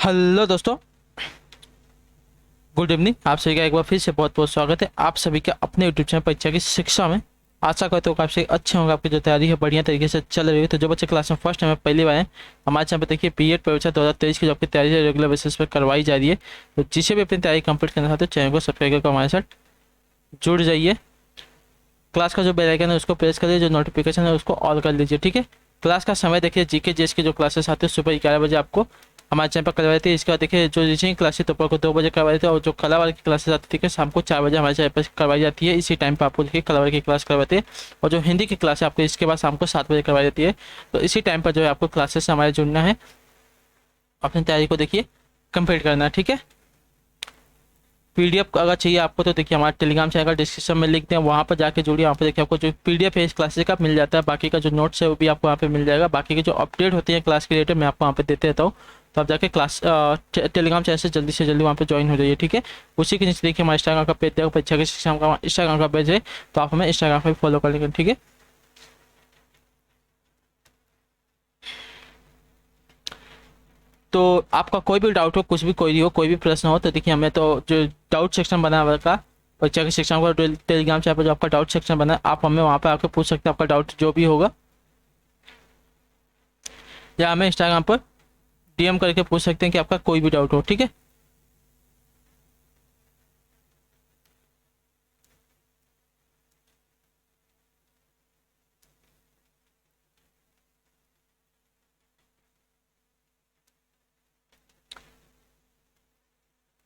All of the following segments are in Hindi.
हेलो दोस्तों, गुड इवनिंग। आप सभी का एक बार फिर से बहुत बहुत स्वागत है आप सभी का अपने यूट्यूब चैनल परीक्षा की शिक्षा में। आशा करते हो कि आपसे अच्छे होंगे, आपकी जो तैयारी है बढ़िया तरीके से चल रही है। तो जो बच्चे क्लास में फर्स्ट टाइम पहली बार हैं, हमारे चैनल पर देखिए पीएड परीक्षा 2023 की जो आपकी तैयारी है रेगुलर बेसिस पर करवाई जा रही है। तो जिसे भी अपनी तैयारी कंप्लीट करना चाहते हो चैनल को सब्सक्राइब करके हमारे साथ जुड़ जाइए। क्लास का जो बेल आइकन है उसको प्रेस करिए, जो नोटिफिकेशन है उसको ऑल कर लीजिए। ठीक है, क्लास का समय देखिए जीके जेएस की जो क्लासेस आते हैं सुबह 11 बजे आपको हमारे चैनल पर करवाई थी। इसके बाद देखिए जो रीजनिंग क्लासेस दोपहर को 2 बजे करवाई थी, और जो कला वाले की क्लासेस आती थी शाम को 4 बजे हमारे चैनल पर करवाई जाती है। इसी टाइम पर आपको देखिए कला वाले की क्लास करवाते हैं, और जो हिंदी की क्लास है आपको इसके बाद शाम को 7 बजे करवाई जाती है। तो इसी टाइम पर जो है आपको क्लासेस से हमारे जुड़ना है, अपनी तैयारी को देखिए कंप्लीट करना है। ठीक है, पीडीएफ अगर चाहिए आपको तो देखिए हमारे टेलीग्राम चैनल का डिस्क्रिप्शन में लिख दें, वहाँ पर जाके जुड़िए। वहाँ पर देखिए आपको जो पीडीएफ है इस क्लासेस का मिल जाता है, बाकी का जो नोट्स है वो भी आपको वहाँ पे मिल जाएगा। बाकी की जो अपडेट होती है क्लास के रिलेटेड मैं आपको वहाँ पे देते रहता हूँ। तो आप जाके क्लास टेलीग्राम चैनल से जल्दी वहाँ पे ज्वाइन हो जाइए। ठीक है, उसी के नीचे देखिए हमारा इंस्टाग्राम का पेज है, परीक्षा की शिक्षा का इंस्टाग्राम का पेज है, तो आप हमें इंस्टाग्राम पर फॉलो कर लेंगे। ठीक है, तो आपका कोई भी डाउट हो, कुछ भी कोई हो, कोई भी प्रश्न हो, तो देखिए हमें तो जो डाउट सेक्शन बना हुआ का परीक्षा के शिक्षा का टेलीग्राम चैनल पर जो आपका डाउट सेक्शन बना है, आप हमें वहाँ पर आकर पूछ सकते हैं आपका डाउट जो भी होगा, या हमें इंस्टाग्राम पर डीएम करके पूछ सकते हैं कि आपका कोई भी डाउट हो। ठीक है,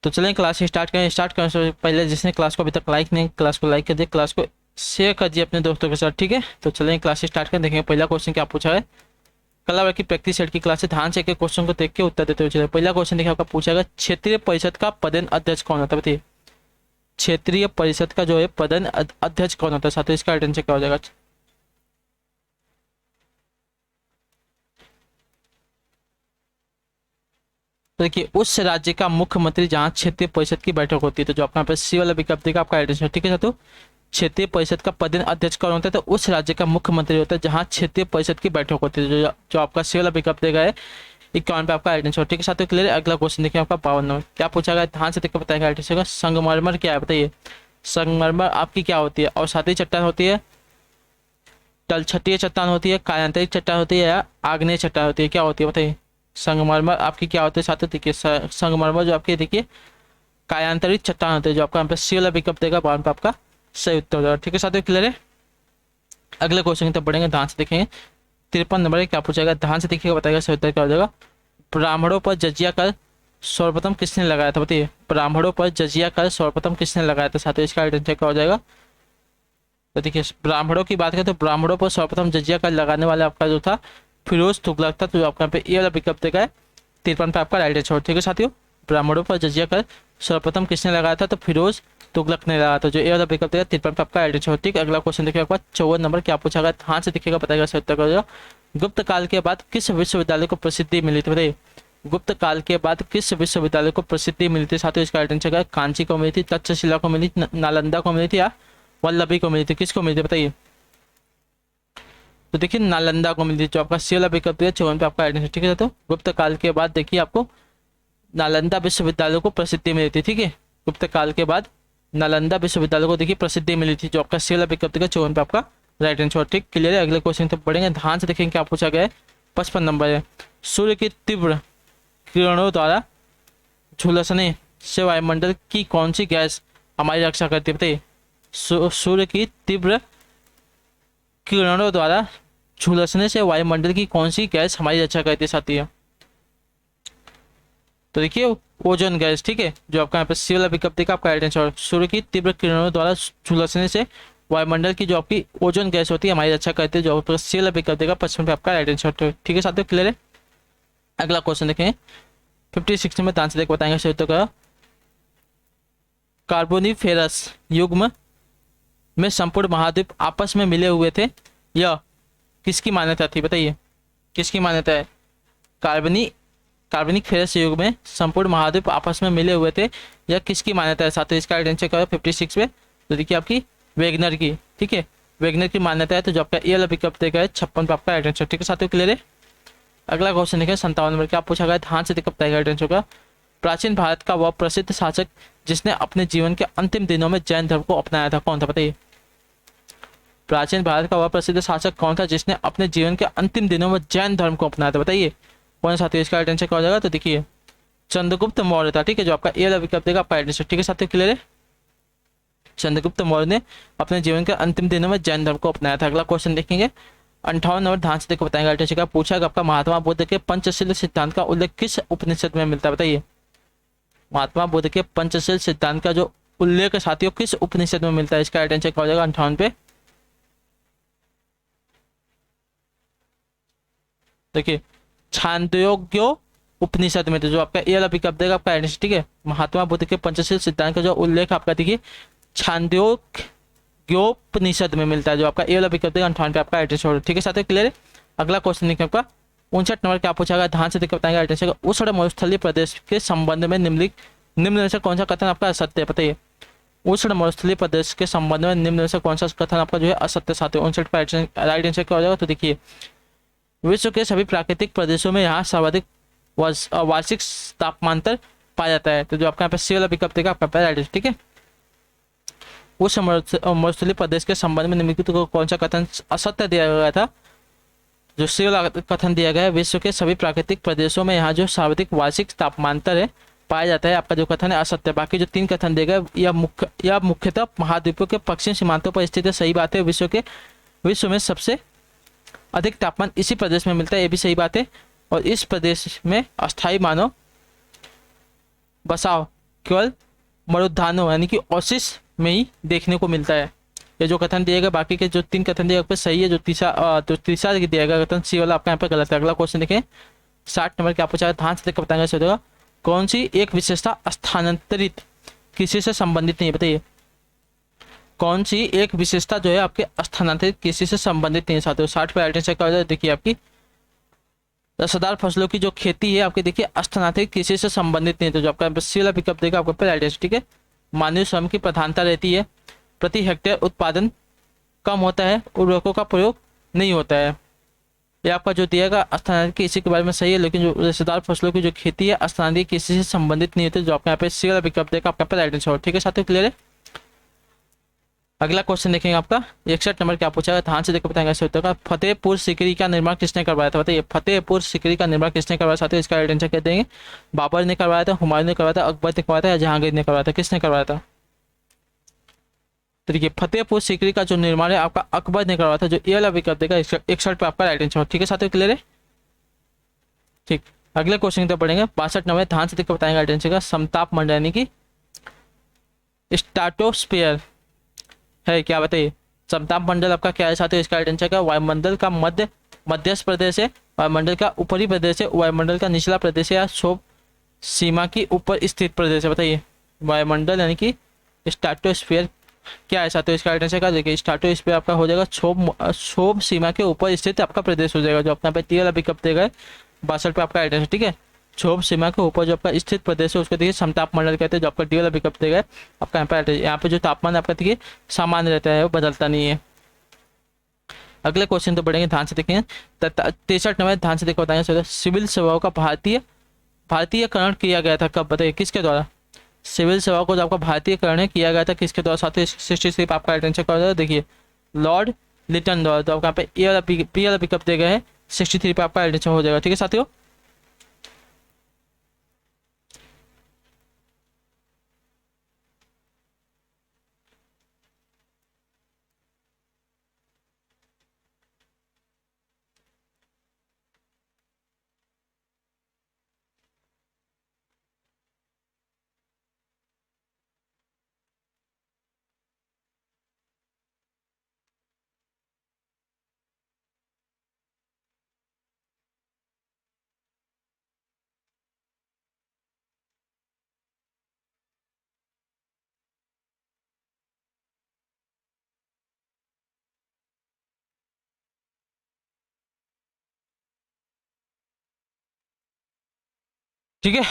तो चलें क्लास स्टार्ट करें। स्टार्ट करने से पहले जिसने क्लास को अभी तक लाइक नहीं, क्लास को लाइक कर दिए, क्लास को शेयर कर दिए अपने दोस्तों के साथ। ठीक है, तो चलें क्लास स्टार्ट करें। देखेंगे पहला क्वेश्चन क्या पूछा है। कला वर्ग की प्रैक्टिस सेट की क्लास से ध्यान से एक क्वेश्चन को देख के उत्तर देते हुए चले। पहला क्वेश्चन देखिए आपका पूछा गया, क्षेत्रीय परिषद का पदेन अध्यक्ष कौन होता है? बताइए, क्षेत्रीय परिषद का जो है पदेन अध्यक्ष कौन होता है? साथ ही इसका आंसर क्या हो जाएगा? तो देखिए उस राज्य का मुख्यमंत्री जहाँ क्षेत्रीय परिषद की बैठक होती है, तो जो आपका यहाँ पे सी वाला विकल्प देगा आपका आइडेंटिटी। ठीक है, तो क्षेत्रीय परिषद का पदेन अध्यक्ष कौन होता है? तो उस राज्य का मुख्यमंत्री होता है जहाँ क्षेत्रीय परिषद की बैठक होती है, जो आपका सी वाला विकल्प देगा है 51 पे आपका आइडेंटिटी। ठीक है साथियों, क्लियर है। अगला क्वेश्चन देखिए आपका 52 नंबर क्या पूछा गया, ध्यान से देखकर बताएगा आइडेंटिटी का। संगमरमर क्या है? बताइए, संगमरमर आपकी क्या होती है? और साथी चट्टान होती है, तलछटीय चट्टान होती है, कायांतरिक चट्टान होती है, या आग्नेय चट्टान होती है? क्या होती है बताइए? संगमरमर आपकी क्या होती है साथियों? देखिए संगमरमर जो आपकी देखिए कायांतरिक चट्टान होती है, जो आपका यहाँ पे सी वाला विकल्प देगा 52 पे आपका सही उत्तर हो जाएगा। ठीक है साथियों, क्लियर है। अगले क्वेश्चन की तरफ बढ़ेंगे, ध्यान से देखेंगे। 53 नंबर क्या पूछेगा, ध्यान से देखिएगा, बताएगा सही उत्तर क्या हो जाएगा। ब्राह्मणों पर जजिया कर सर्वप्रथम किसने लगाया था? बताइए, ब्राह्मणों पर जजिया कर सर्वप्रथम किसने लगाया था? साथियों इसका आंसर क्या हो जाएगा? तो देखिए ब्राह्मणों की बात करें तो ब्राह्मणों पर सर्वप्रथम जजिया कर लगाने वाला आपका जो था फिरोज तुगलक था, तो आपका यहाँ पे ये वाला विकल्प देगा है 53 पे आपका राइट आंसर। ठीक है साथियों, ब्राह्मणों पर जजिया कर सर्वप्रथम किसने लगाया था? तो फिरोज तुगलक ने लगाया था, जो ये वाला विकल्प देगा 53 पे आपका राइट आंसर। ठीक है, अगला क्वेश्चन देखिए आपका 54 नंबर क्या पूछा गया, ध्यान से देखिएगा, बताएगा सही उत्तर क्या हो जाएगा। गुप्त काल के बाद किस विश्वविद्यालय को प्रसिद्धि मिली थी? बताइए, गुप्त काल के बाद किस विश्वविद्यालय को प्रसिद्धि मिली थी? साथियों इसका राइट आंसर क्या है? कांची को मिली थी, तक्षशिला को मिली थी, नालंदा को मिली थी, या वल्लभी को मिली थी? किसको मिली थी बताइए? तो देखिए नालंदा को मिली थी, जो आपका सी वाला विकल्प है 54 पे आपका आइडेंटिटी। ठीक है, तो गुप्त काल के बाद देखिए आपको नालंदा विश्वविद्यालय को प्रसिद्धि मिली थी। ठीक है, गुप्त काल के बाद नालंदा विश्वविद्यालय को देखिए प्रसिद्धि मिली थी, जो आपका सी वाला विकल्प है 54 पे आपका राइट आंसर। ठीक क्लियर है। अगले क्वेश्चन तक बढ़ेंगे, ध्यान से देखेंगे क्या पूछा गया है। 55 नंबर है, सूर्य की तीव्र किरणों द्वारा झुलसने से वायुमंडल की कौन सी गैस हमारी रक्षा करती है? बताइए, सूर्य की तीव्र किरणों द्वारा झुलसने से वायुमंडल की कौन सी गैस हमारी रक्षा करती है साथियों? तो देखिए ओजोन गैस। ठीक है, जो आपका यहाँ पे सी वाला विकल्प देखा आपका राइट आंसर। सूर्य की तीव्र किरणों द्वारा झुलसने से वायुमंडल की जो आपकी ओजोन गैस होती है हमारी रक्षा करती है, जो आपका सी वाला विकल्प देगा 55 पे आपका राइट आंसर। ठीक है साथियों, क्लियर है। अगला क्वेश्चन देखें 56 में ध्यान से देख बताएंगे सही उत्तर का। कार्बोनिफेरस युग में संपूर्ण महाद्वीप आपस में मिले हुए थे, यह किसकी मान्यता थी? बताइए, किसकी मान्यता है? कार्बनिक फेरस युग में संपूर्ण महाद्वीप आपस में मिले हुए थे, यह किसकी मान्यता है? साथ ही इसका आंसर क्या है 56 पे? तो देखिए आपकी वेगनर की। ठीक है, वेगनर की मान्यता है, तो जो आपका ये वाला विकल्प देगा है 56 पे आपका आंसर। ठीक है साथियों, क्लियर है। अगला क्वेश्चन देखिए 57 नंबर, क्या पूछा गया, ध्यान से देखो बताएगा टेंशन का। प्राचीन भारत का वह प्रसिद्ध शासक जिसने अपने जीवन के अंतिम दिनों में जैन धर्म को अपनाया था, कौन था बताइए। प्राचीन भारत का वह प्रसिद्ध शासक कौन था जिसने अपने जीवन के अंतिम दिनों में जैन धर्म को अपनाया था, बताइए कौन सा साथी। इसका आइडेंटिटी क्या हो जाएगा, तो देखिए चंद्रगुप्त मौर्य था, ठीक है, जो आपका ए विकल्प देगा आपका आइडेंटिटी, ठीक है साथियों, क्लियर है। चंद्रगुप्त मौर्य ने अपने जीवन के अंतिम दिनों में जैन धर्म को अपनाया था। अगला क्वेश्चन देखेंगे 58 नंबर, ध्यान से देखो बताएंगे आइडेंटिटी का। पूछा गया आपका महात्मा बुद्ध के पंचशील सिद्धांत का उल्लेख किस उपनिषद में मिलता है, बताइए। महात्मा बुद्ध के पंचशील सिद्धांत का जो उल्लेख है साथियों किस उपनिषद में मिलता है, इसका आइडेंटिटी क्या हो जाएगा 58 पे। देखिए छांदोग्य उपनिषद में, तो जो आपका ए वाला विकल्प देगा आपका आइडेंटिटी, ठीक है। महात्मा बुद्ध के पंचशील सिद्धांत का जो उल्लेख आपका देखिए छांदोग्योपनिषद में मिलता है, जो आपका ए वाला विकल्प देगा 58 पे आपका आइडेंटिटी, ठीक है साथियों, क्लियर है। अगला क्वेश्चन देखिए आपका 59 नंबर, क्या पूछा गया, ध्यान से देखकर बताएंगे आइडेंटिटी का। उष्ण मरुस्थलीय प्रदेश के संबंध में निम्न में से कौन सा कथन आपका असत्य है, बताइए। उष्ण मरुस्थलीय प्रदेश के संबंध में निम्न में से कौन सा कथन आपका जो है असत्य साथियों। 59 पे राइट आंसर क्या हो जाएगा, तो देखिए विश्व के सभी प्राकृतिक प्रदेशों में यहाँ सर्वाधिक वार्षिक तापमांतर पाया जाता है, तो जो आपका यहाँ पे सी वाला विकल्प देगा आपका राइट, ठीक है। उस मरुस्थलीय प्रदेश के संबंध में निम्नलिखित को कौन सा कथन असत्य दिया गया था, जो सी वाला कथन दिया गया है, विश्व के सभी प्राकृतिक प्रदेशों में यहाँ जो सर्वाधिक वार्षिक तापमांतर है पाया जाता है, आपका जो कथन है असत्य। बाकी जो 3 कथन दिए गए यह मुख्यतः महाद्वीपों के पश्चिमी सीमांतों पर स्थित है, सही बात है। विश्व में सबसे अधिक तापमान इसी प्रदेश में मिलता है, ये भी सही बात है। और इस प्रदेश में अस्थायी मानव बसाव केवल मरुद्यानों यानी कि ओसिस में ही देखने को मिलता है, ये जो कथन दिए गए। बाकी के जो 3 कथन दिए गए सही है, जो तीसरा दिया गया कथन सी वाला आपका यहाँ पे गलत है। अगला क्वेश्चन देखें 60 नंबर, क्या पूछा है, ध्यान से देखकर बताएंगे कौन सी एक विशेषता स्थानांतरित किसी से संबंधित नहीं है, बताइए। कौन सी एक विशेषता जो है आपके स्थानांतरित किसी से संबंधित नहीं है साथियों। 60 पे आइडेंटिटी क्या हो जाए, देखिए आपकी रसदार फसलों की जो खेती है आपके देखिए स्थानांतरित किसी से संबंधित नहीं है, तो जो आपका सी वाला विकल्प देगा आपको आइडेंटिटी, ठीक है। मानवीय श्रम की प्रधानता रहती है, प्रति हेक्टेयर उत्पादन कम होता है, उर्वरकों का प्रयोग नहीं होता है, ये आपका जो दिएगा स्थानांतरित किसी के बारे में सही है। लेकिन जो रेशेदार फसलों की जो खेती है स्थानांतरित किसी से संबंधित नहीं होती, जो आपका यहाँ पे सी वाला विकल्प देगा आपका आइडेंटिटी, ठीक है साथियों, क्लियर है। अगला क्वेश्चन देखेंगे आपका 61 नंबर, क्या पूछा गया, ध्यान से देखकर बताएंगे ऐसे उत्तर का। फतेहपुर सीकरी का निर्माण किसने करवाया था, बताइए। फतेहपुर सीकरी का निर्माण किसने करवाया साथियों, इसका आइडेंटिटी क्या देंगे। बाबर ने करवाया था, हुमायूं ने करवाया था, अकबर ने करवाया था या जहांगीर ने करवाया था, किसने करवाया था। तो देखिए फतेहपुर सीकरी का जो निर्माण है आपका अकबर ने करवाया था, जो ये वाला विकल्प देगा 61 पे आपका आइडेंटिटी, ठीक है साथियों, क्लियर है। ठीक, अगले क्वेश्चन की तरफ बढ़ेंगे 62 नंबर, ध्यान से देखकर बताएंगे आइडेंटिटी का। समताप मंडल यानी कि स्ट्रेटोस्फीयर है क्या, बताइए। समताप मंडल आपका क्या है साथियों, इसका आइडेंटिटी क्या। वायुमंडल का मध्यस्थ प्रदेश है, वायुमंडल का ऊपरी प्रदेश है, वायुमंडल का निचला प्रदेश है, या क्षोभ सीमा की ऊपर स्थित प्रदेश है, बताइए। वायुमंडल यानी कि स्ट्रेटोस्फीयर क्या है साथियों, इसका आइडेंटिटी क्या। देखिए स्ट्रेटोस्फीयर आपका हो जाएगा क्षोभ सीमा के ऊपर स्थित आपका प्रदेश हो जाएगा, जो अपना पे टी वाला विकल्प देगा 62 पे आपका आइडेंटिटी, ठीक है। क्षोभ सीमा के ऊपर जो आपका स्थित प्रदेश है उसको देखिए समताप मंडल कहते हैं, जो आपका डी वाला विकल्प देगा आपका यहाँ पे जो तापमान आपका देखिए सामान्य रहता है, वो बदलता नहीं है। अगले क्वेश्चन तो बढ़ेंगे, ध्यान से देखेंगे 63 नंबर, ध्यान से देखो बताएंगे। सिविल सेवाओं का भारतीयकरण किया गया था कब, बताइए, किसके द्वारा। सिविल सेवाओं को जो आपका भारतीयकरण किया गया था किसके द्वारा साथियों। 63 आपका आइडेंटिटी कर दो, देखिए लॉर्ड लिटन द्वारा, तो आपका यहाँ पे पी वाला पिकअप दिया गया है 63 पे आपका आइडेंटिटी हो जाएगा, ठीक है साथियों। ठीक है,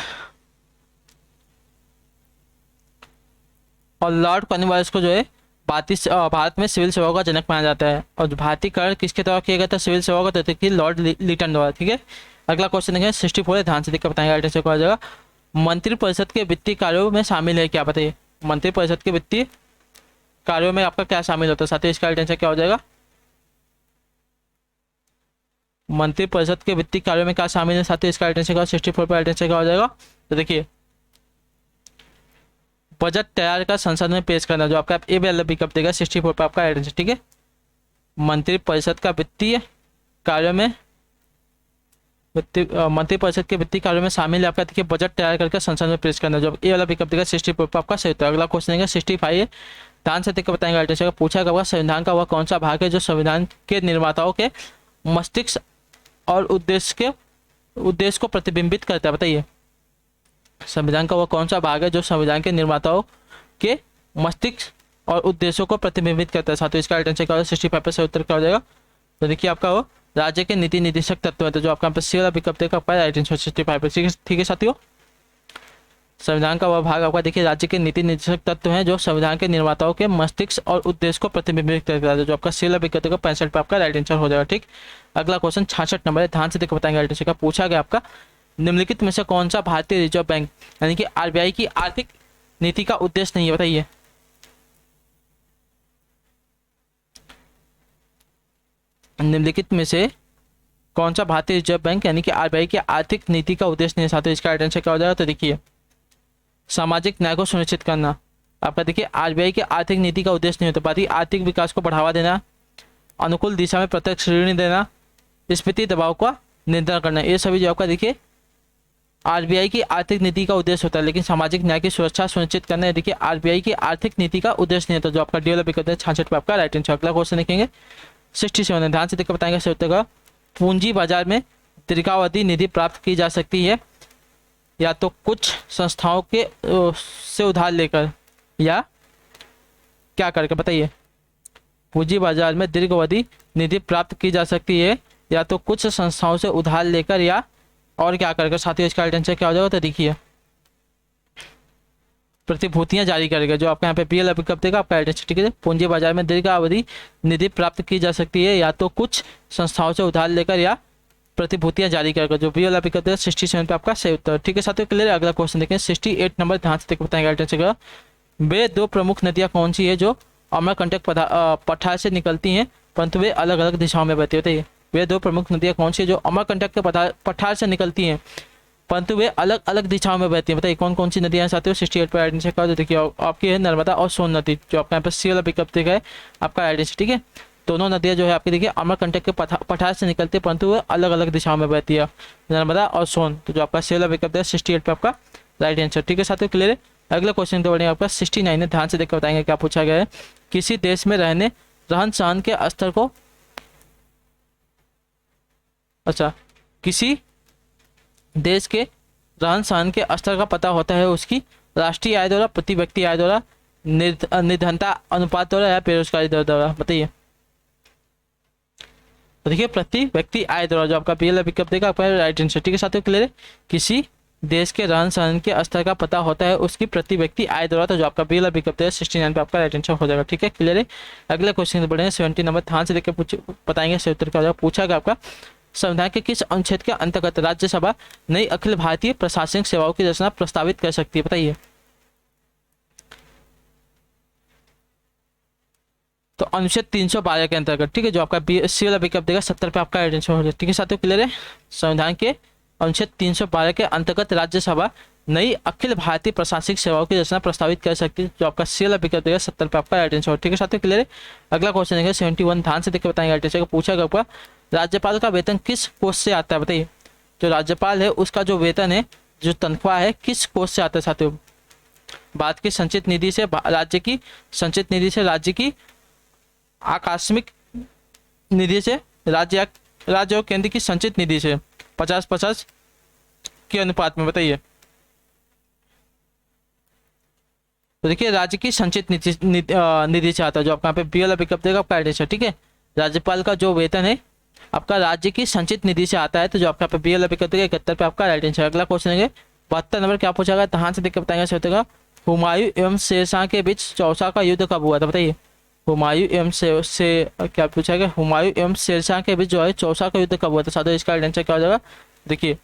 और लॉर्ड कॉर्नवालिस को जो है भारत में सिविल सेवाओं का जनक माना जाता है। और भारतीयकरण किसके द्वारा किया गया था सिविल सेवाओं का, तो देखिए लॉर्ड लिटन द्वारा, ठीक है। अगला क्वेश्चन देखें 64 है, ध्यान से देखकर बताएंगे राइट आंसर क्या हो जाएगा। मंत्रिपरिषद के वित्तीय कार्यों में शामिल है क्या, बताइए। मंत्रिपरिषद के वित्तीय कार्यों में आपका क्या शामिल होता है साथियों, इसका राइट आंसर क्या हो जाएगा। मंत्रिपरिषद के वित्तीय कार्यों में क्या शामिल है साथियों, इसका राइट आंसर क्या, 64 पर राइट आंसर क्या हो जाएगा। तो देखिए बजट तैयार कर संसद में पेश करना, जो आपका ए वाला विकल्प देगा 64 पर आपका राइट आंसर, ठीक है। मंत्रिपरिषद का वित्तीय कार्यों में मंत्रिपरिषद के वित्तीय कार्यों में शामिल है आपका देखिए बजट तैयार करके संसद में पेश करना, जो ए वाला विकल्प देगा 64 पर आपका सही उत्तर। अगला क्वेश्चन देगा 65 है, ध्यान से देखकर बताएंगे राइट आंसर। पूछा गया संविधान का वह कौन सा भाग है जो संविधान के निर्माताओं के मस्तिष्क और उद्देश्य को प्रतिबिंबित करता है, बताइए। संविधान का वह कौन सा भाग है जो संविधान के निर्माताओं के मस्तिष्क और उद्देश्यों को प्रतिबिंबित करता है साथियों, इसका राइट आंसर क्या होगा, 65 पर सही उत्तर क्या हो जाएगा। तो देखिए आपका वो राज्य के नीति निर्देशक तत्व है, तो जो आपका सी वाला विकल्प देगा आपका राइट आंसर 65 पर, ठीक है साथियों। संविधान का वह भाग आपका देखिए राज्य के नीति निर्देशक तत्व हैं जो संविधान के निर्माताओं के मस्तिष्क और उद्देश्य को प्रतिबिंबित करता है, जो आपका सी वाला विकल्प देगा 65 पर आपका राइट आंसर हो जाएगा, ठीक। अगला क्वेश्चन 66 नंबर है, ध्यान से देखकर बताएंगे राइट आंसर का। पूछा गया आपका निम्नलिखित में से कौन सा भारतीय रिजर्व बैंक यानी कि आरबीआई की आर्थिक नीति का उद्देश्य नहीं है, बताइए। निम्नलिखित में से कौन सा भारतीय रिजर्व बैंक यानी कि आरबीआई की आर्थिक नीति का उद्देश्य नहीं है साथियों, इसका राइट आंसर क्या हो जाएगा। तो देखिए सामाजिक न्याय को सुनिश्चित करना, आपका देखिए आरबीआई की आर्थिक नीति का उद्देश्य नहीं होता, बाकी आर्थिक विकास को बढ़ावा देना, अनुकूल दिशा में प्रत्यक्ष ऋण देना, स्फीति दबाव का नियंत्रण करना, ये सभी जो आपका देखिए आरबीआई की आर्थिक नीति का उद्देश्य होता है। लेकिन सामाजिक न्याय की सुरक्षा सुनिश्चित करना है देखिए आरबीआई की आर्थिक नीति का उद्देश्य नहीं होता, जो आपका डी वाला विकल्प है 66 पर आपका राइट आंसर। अगला क्वेश्चन देखेंगे 67 है, ध्यान से देखकर बताएंगे सही उत्तर का। पूंजी बाजार में दीर्घावधि निधि प्राप्त की जा सकती है या तो कुछ संस्थाओं के से उधार लेकर या क्या करके, बताइए। पूंजी बाजार में दीर्घावधि निधि प्राप्त की जा सकती है या तो कुछ संस्थाओं से उधार लेकर या और क्या करके साथियों, इसका राइट आंसर क्या हो जाएगा। तो देखिए प्रतिभूतियां जारी करेगा, जो आपका यहाँ पे पीएल विकल्प देगा आपका राइट आंसर, ठीक है। पूंजी बाजार में दीर्घावधि निधि प्राप्त की जा सकती है या तो कुछ संस्थाओं से उधार लेकर या प्रतिभूतियां जारी करेगा, जो बी वाला विकल्प देगा 67 पे आपका सही उत्तर, ठीक है साथियों क्लियर। अगला क्वेश्चन देखें 68 नंबर, ध्यान से देखकर बताएंगे राइट आंसर का। वे दो प्रमुख नदियां कौन सी है जो अमरकंटक पठार से निकलती हैं परंतु वे अलग अलग दिशाओं में बहती है, बताइए। वे दो प्रमुख नदियां कौन सी है जो अमरकंटक के पठार से निकलती हैं परंतु वे अलग अलग दिशाओं में बहती हैं, बताइए कौन कौन सी नदियां साथियों। 68 पर राइट आंसर का देखिए आपकी है नर्मदा और सोन नदी, जो आपका यहाँ पर सी वाला विकल्प देखा है आपका राइट आंसर, ठीक है। दोनों नदियां जो है आपकी देखिए अमरकंटक के पठार से निकलती है परंतु वे अलग अलग दिशाओं में बहती है, नर्मदा और सोन, तो जो आपका सी वाला विकल्प है 68 पर आपका राइट आंसर, ठीक है साथियों क्लियर है। अगला क्वेश्चन तो बढ़िया आपका 69 है, ध्यान से देखकर बताएंगे क्या पूछा गया है। किसी देश में रहन सहन के स्तर को किसी देश के रहन सहन के स्तर का पता होता है उसकी राष्ट्रीय आय द्वारा, प्रति व्यक्ति आय द्वारा, निर्धनता अनुपात द्वारा या बेरोजगारी दर द्वारा, बताइए। तो देखिए प्रति व्यक्ति आय द्वारा, जो आपका पीएल विकल्प देगा आपका राइट आंसर, ठीक है साथियों क्लियर है। किसी देश के रहन सहन के स्तर का पता होता है उसकी प्रति व्यक्ति आय द्वारा, तो जो आपका पीएल विकल्प देगा 69 पे आपका राइट आंसर हो जाएगा, ठीक है क्लियर है। अगले क्वेश्चन बढ़े 70 नंबर, ध्यान से देखकर बताएंगे सही उत्तर क्या हो जाएगा। पूछा गया आपका संविधान के किस अनुच्छेद के अंतर्गत राज्यसभा नई अखिल भारतीय प्रशासनिक सेवाओं की रचना प्रस्तावित कर सकती है, बताइए। तो अनुच्छेद 312 के अंतर्गत, ठीक है, जो आपका सी वाला विकल्प देगा 70 पे आपका राइट आंसर हो जाएगा, ठीक है साथियों क्लियर है। संविधान के अनुच्छेद 312 के अंतर्गत राज्यसभा नई अखिल भारतीय प्रशासनिक सेवाओं की रचना प्रस्तावित कर सकती है, जो आपका सी वाला विकल्प देगा 70 पे आपका राइट आंसर, ठीक है साथियों क्लियर है। अगला क्वेश्चन देखें 71, ध्यान से देखकर बताएंगे राइट आंसर। पूछा गया आपका राज्यपाल का वेतन किस कोष से आता है, बताइए। जो राज्यपाल है उसका जो वेतन है, जो तनख्वाह है, किस कोष से आता है साथियों। भारत की संचित निधि से, राज्य की संचित निधि से, राज्य की आकस्मिक निधि से, राज्य और केंद्र की संचित निधि से 50-50 के अनुपात में, बताइए। तो देखिए राज्य की संचित निधि से आता है, जो आपका यहाँ पे बी वाला विकल्प देगा आपका राइट आंसर, ठीक है। राज्यपाल का जो वेतन है आपका राज्य की संचित निधि से आता है, तो जो आपका यहाँ पे बी वाला विकल्प देगा 71 पे आपका राइट आंसर। अगला क्वेश्चन है 72 नंबर, क्या पूछा गया, ध्यान से देखकर बताएंगे सही होगा। हुमायूं एवं शेरशाह के बीच चौसा का युद्ध कब हुआ था, बताइए। हुमायूं एवं क्या पूछा गया, हुमायूं एवं शेरशाह के बीच जो है चौसा का युद्ध कब हुआ था साथियों, इसका राइट आंसर क्या हो जाएगा। देखिए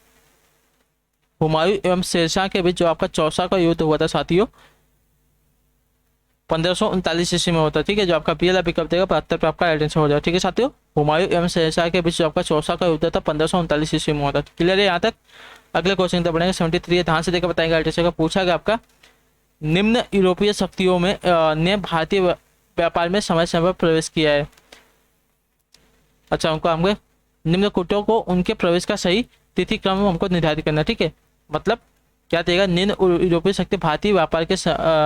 हुमायूं एवं शेरशाह के बीच जो आपका चौसा का युद्ध हुआ था साथियों 1539 ईस्वी में होता है, ठीक है। जो आपका बी वाला विकल्प देगा 72 पे आपका राइट आंसर हो जाएगा, ठीक है साथियों। हुमायूं एवं शेरशाह के बीच जो आपका चौसा का युद्ध था 1539 ईस्वी में होता है। क्लियर है यहाँ तक। अगले क्वेश्चन तक बढ़ेंगे। 73 है, ध्यान से देखकर बताएंगे। राइट आंसर का पूछा गया आपका निम्न यूरोपीय शक्तियों में ने भारतीय व्यापार में समय समय पर प्रवेश किया है। अच्छा, उनको हमको निम्न कूटों को उनके प्रवेश का सही तिथि क्रम हमको निर्धारित करना, ठीक है। मतलब क्या देगा, निम्न यूरोपीय शक्ति भारतीय व्यापार के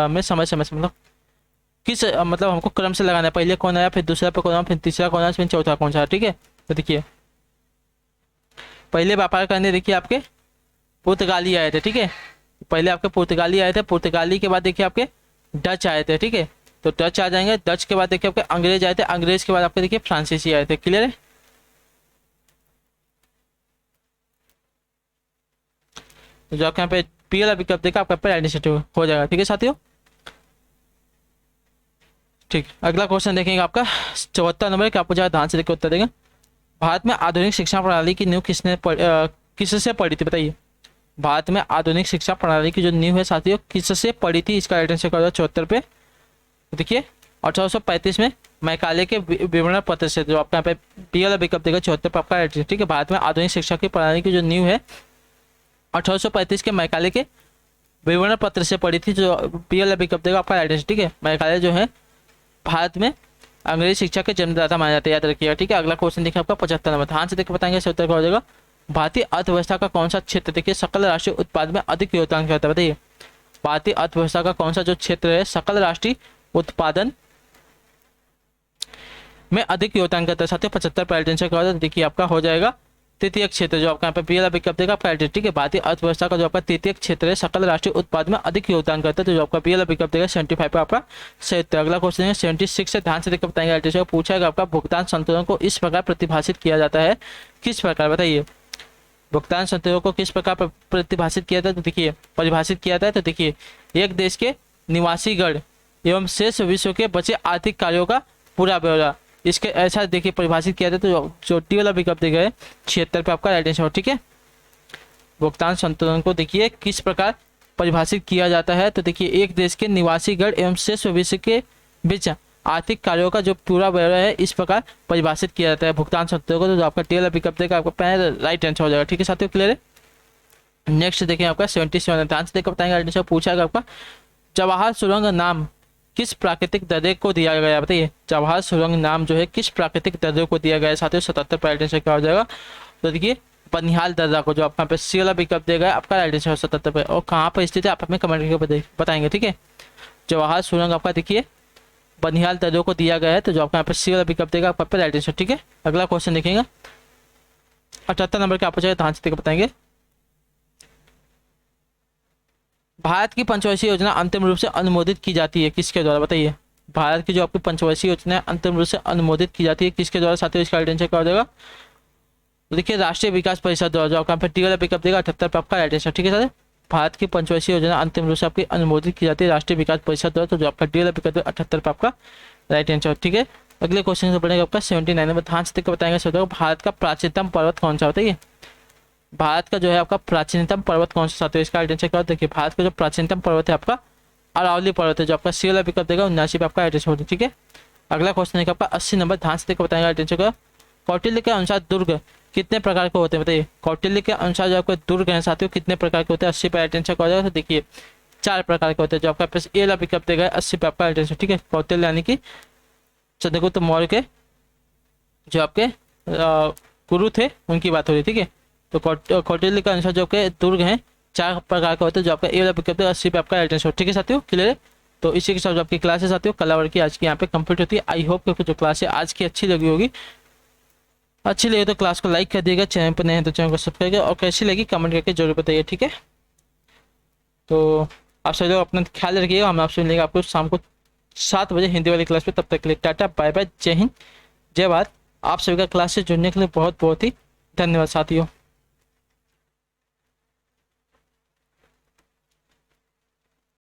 में समय समय से मतलब किस मतलब हमको क्रम से लगाना है। पहले कौन आया, फिर दूसरा पे कौन आया, फिर तीसरा कौन आया, फिर चौथा कौन सा, ठीक है। तो देखिए पहले व्यापार करने देखिए आपके पुर्तगाली आए थे, ठीक है। पहले आपके पुर्तगाली आए थे, पुर्तगाली के बाद देखिए आपके डच आए थे, ठीक है। तो डच आ जाएंगे, डच के बाद देखिए आपके अंग्रेज आए थे, अंग्रेज के बाद आपके देखिए फ्रांसीसी आए थे। क्लियर है। जो आपके यहाँ पे पी वाला विकल्प देखा आपका राइट आंसर हो जाएगा, ठीक है साथियों। ठीक, अगला क्वेश्चन देखेंगे आपका 74 नंबर का। आपको जरा ध्यान से देखकर उत्तर देगा। भारत में आधुनिक शिक्षा प्रणाली की नींव किससे पड़ी थी, बताइए। भारत में आधुनिक शिक्षा प्रणाली की जो नींव है साथियों किससे पड़ी थी, इसका राइट आंसर का 74 पे। देखिए 1835 में मैकाले के विवरण पत्र से, जो आपका यहाँ पे पी वाला विकल्प देगा 74 पे आपका राइट आंसर, ठीक है। भारत में आधुनिक शिक्षा की प्रणाली की जो नींव है 1835 के मैकाले के विवरण पत्र से पड़ी थी, जो पी वाला विकल्प देगा आपका राइट आंसर, ठीक है। मैकाले जो है भारत में अंग्रेजी शिक्षा के जन्मदाता माने जाते हैं, याद रखिएगा, ठीक है। अगला क्वेश्चन देखिए आपका 75 नंबर। ध्यान से देखकर बताएंगे, इससे उत्तर हो जाएगा। भारतीय अर्थव्यवस्था का कौन सा क्षेत्र देखिए सकल राष्ट्रीय उत्पाद में अधिक योगदान करता है, बताइए। भारतीय अर्थव्यवस्था का कौन सा जो क्षेत्र है सकल राष्ट्रीय उत्पादन में अधिक योगदान करता है साथियों 75 पर आंसर का देखिए आपका हो जाएगा तृतीय क्षेत्र, जो आपका यहाँ पे पी वाला विकल्प देगा आपका, ठीक है। भारतीय अर्थव्यवस्था का जो आपका तृतीय क्षेत्र है सकल राष्ट्रीय उत्पाद में अधिक योगदान करता है, तो जो आपका पी वाला विकल्प देगा 75 पे आपका सही उत्तर। अगला क्वेश्चन है 76 से, ध्यान से देखकर बताएंगे। पूछा है आपका भुगतान संतुलन को इस प्रकार प्रतिभाषित किया जाता है, किस प्रकार, बताइए। भुगतान संतुलन को किस प्रकार प्रतिभाषित किया जाता है, तो देखिए परिभाषित किया जाता है, तो देखिए एक देश के निवासी गण एवं शेष विश्व के बचे आर्थिक कार्यों का पूरा ब्यौरा, इसके ऐसा देखिए परिभाषित किया जाता है। तो जो टी वाला विकल्प देगा 76 पे आपका राइट आंसर, ठीक है। भुगतान संतुलन को देखिए किस प्रकार परिभाषित किया जाता है, तो देखिए एक देश के निवासी गण एवं शेष विश्व के बीच आर्थिक कार्यों का जो पूरा ब्यौरा है इस प्रकार परिभाषित किया जाता है भुगतान संतुलन को, तो जो आपका टी वाला विकल्प देगा आपका पहले राइट आंसर हो जाएगा, ठीक है साथियों। क्लियर है। नेक्स्ट देखें आपका 77 ध्यान से देखकर बताएंगे। राइट आंसर पूछा गया आपका जवाहर सुरंग नाम किस प्राकृतिक दर्रे को दिया गया, बताइए। जवाहर सुरंग नाम जो है किस प्राकृतिक दर्रे को दिया गया है साथियों 77 पर राइट आंसर क्या हो जाएगा, तो देखिए बनिहाल दर्रा को, जो आपका पे सी वाला विकल्प देगा आपका राइट आंसर 77 पे। और कहाँ पर स्थित है आप हमें कमेंट करके बताएंगे, ठीक है। जवाहर सुरंग आपका देखिए बनिहाल दर्रे को दिया गया है, तो जो आपका यहाँ पे सी वाला विकल्प देगा आपका राइट आंसर, ठीक है। अगला क्वेश्चन देखेंगे 78 नंबर के, आपको ध्यान से बताएंगे। भारत की पंचवर्षीय योजना अंतिम रूप से अनुमोदित की जाती है किसके द्वारा, बताइए। भारत की जो आपकी पंचवर्षीय योजना है अंतिम रूप से अनुमोदित की जाती है किसके द्वारा साथियों, इसका राइट आंसर क्या हो जाएगा, देखिए राष्ट्रीय विकास परिषद द्वारा, जो आपका टी वाला विकल्प देगा 78 पे आपका राइट आंसर, ठीक है सर। भारत की पंचवर्षीय योजना अंतिम रूप से आपकी अनुमोदित की जाती है राष्ट्रीय विकास परिषद द्वारा, तो जो आपका टी वाला विकल्प 78 पे आपका राइट आंसर, ठीक है। अगले क्वेश्चन से पढ़ेगा आपका 79 नंबर। ध्यान से देखकर बताएंगे भारत का प्राचीनतम पर्वत कौन सा, बताइए। भारत का जो है आपका प्राचीनतम पर्वत कौन सा साथियों, इसका राइट आंसर क्या, देखिए भारत का जो प्राचीनतम पर्वत है आपका अरावली पर्वत है, जो आपका सी वाला विकल्प देगा 79 पे आपका राइट आंसर होगा, ठीक है। अगला क्वेश्चन है आपका 80 नंबर। ध्यान से देखकर बताएंगे राइट आंसर का कौटिल्य के अनुसार दुर्ग कितने प्रकार के होते हैं, बताइए। कौटिल्य के अनुसार जो आपके दुर्ग हैं साथियों कितने प्रकार के होते हैं, 80 पे राइट आंसर क्या हो जाएगा, तो देखिए 4 प्रकार के होते हैं, जो आपका ए वाला विकल्प देगा 80 पे आपका राइट आंसर, ठीक है। कौटिल्य यानी कि चंद्रगुप्त मौर्य के जो आपके गुरु थे उनकी बात हो रही है, ठीक है। तो कौटिल्य के अनुसार जो आपके दुर्ग हैं 4 प्रकार के होते हैं, जो आपका ए वाला विकल्प 80 पे आपका राइट आंसर, ठीक है साथियों। क्लियर है। तो इसी के साथ जो आपकी क्लास है साथियों कला वर्ग की आज की यहाँ पे कंप्लीट होती है। आई होप कि जो क्लास है आज की अच्छी लगी होगी, अच्छी लगी तो क्लास को लाइक कर दिएगा, चैनल पर नए हैं तो चैनल को सब्सक्राइब करिएगा और कैसी लगी कमेंट करके जरूर बताइए, ठीक है। तो आप सभी लोग अपना ख्याल रखिएगा, हम आपसे मिलेंगे आपको शाम को 7 बजे हिंदी वाली क्लास पे। तब तक के लिए टाटा बाय बाय, जय हिंद जय भारत। आप सभी का क्लास से जुड़ने के लिए बहुत बहुत ही धन्यवाद साथियों।